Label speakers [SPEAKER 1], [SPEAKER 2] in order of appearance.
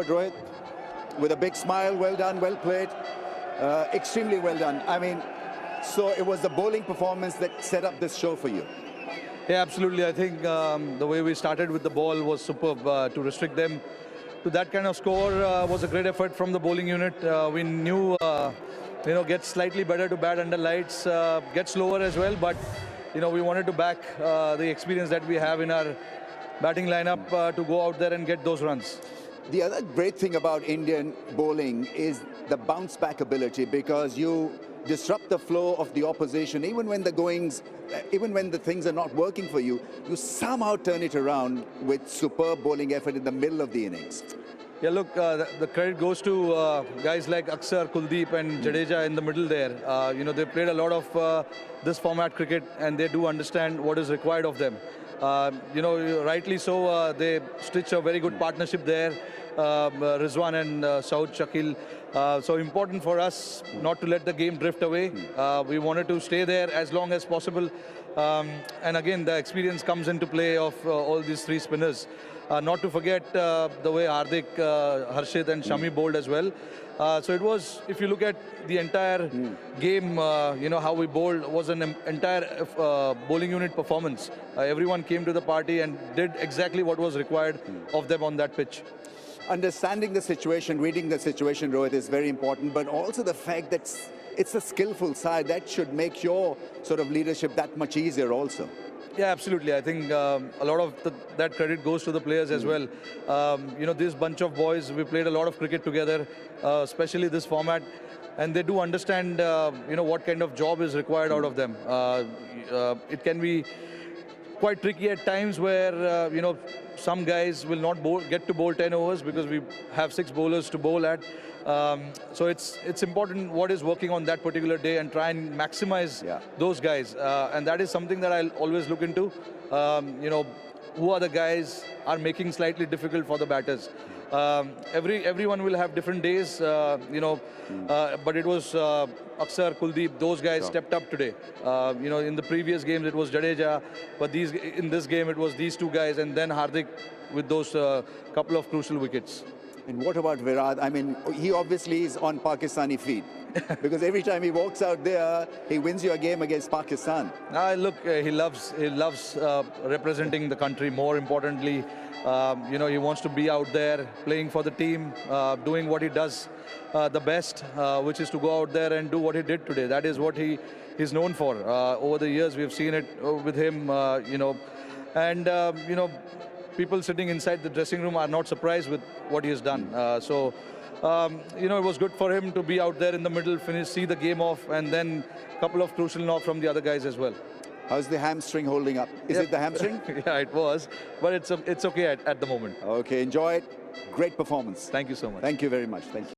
[SPEAKER 1] Rohit, with a big smile, well done, well played, extremely well done. I mean, so it was the bowling performance that set up this show for you.
[SPEAKER 2] Yeah, absolutely. I think the way we started with the ball was superb. To restrict them to that kind of score was a great effort from the bowling unit. We knew, get slightly better to bat under lights, get slower as well. But, we wanted to back the experience that we have in our batting lineup to go out there and get those runs.
[SPEAKER 1] The other great thing about Indian bowling is the bounce back ability, because you disrupt the flow of the opposition. Even when the things are not working for you, you somehow turn it around with superb bowling effort in the middle of the innings.
[SPEAKER 2] Yeah, look, the credit goes to guys like Akshar, Kuldeep and Jadeja in the middle there. They played a lot of this format cricket, and they do understand what is required of them. Rightly so, they stitch a very good partnership there, Rizwan and Saud Shakil. So important for us not to let the game drift away. We wanted to stay there as long as possible. And again, the experience comes into play of all these three spinners. Not to forget the way Hardik, Harshit and Shami bowled as well. So it was, if you look at the entire game, how we bowled was an entire bowling unit performance. Everyone came to the party and did exactly what was required of them on that pitch.
[SPEAKER 1] Understanding the situation, reading the situation, Rohit, is very important, but also the fact that it's a skillful side that should make your sort of leadership that much easier also.
[SPEAKER 2] Yeah, absolutely. I think a lot of that credit goes to the players as well. This bunch of boys, we played a lot of cricket together, especially this format, and they do understand, what kind of job is required out of them. It can be quite tricky at times where, some guys will not get to bowl 10 overs because we have 6 bowlers to bowl at. So it's important what is working on that particular day and try and maximize those guys. And that is something that I'll always look into. Who are the guys are making slightly difficult for the batters. Everyone will have different days, but it was Akshar, Kuldeep, those guys stepped up today. In the previous games it was Jadeja, but in this game it was these two guys, and then Hardik with those couple of crucial wickets.
[SPEAKER 1] And what about Virat? I mean, he obviously is on Pakistani feet. Because every time he walks out there, he wins you a game against Pakistan.
[SPEAKER 2] Look, he loves representing the country. More importantly, he wants to be out there playing for the team, doing what he does the best, which is to go out there and do what he did today. That is what he is known for. Over the years, we've seen it with him, people sitting inside the dressing room are not surprised with what he has done. It was good for him to be out there in the middle, see the game off, and then a couple of crucial knocks from the other guys as well.
[SPEAKER 1] How's the hamstring holding up? Is it the hamstring?
[SPEAKER 2] Yeah, it was, but it's okay at the moment.
[SPEAKER 1] Okay, enjoy it. Great performance.
[SPEAKER 2] Thank you so much.
[SPEAKER 1] Thank you very much. Thank you.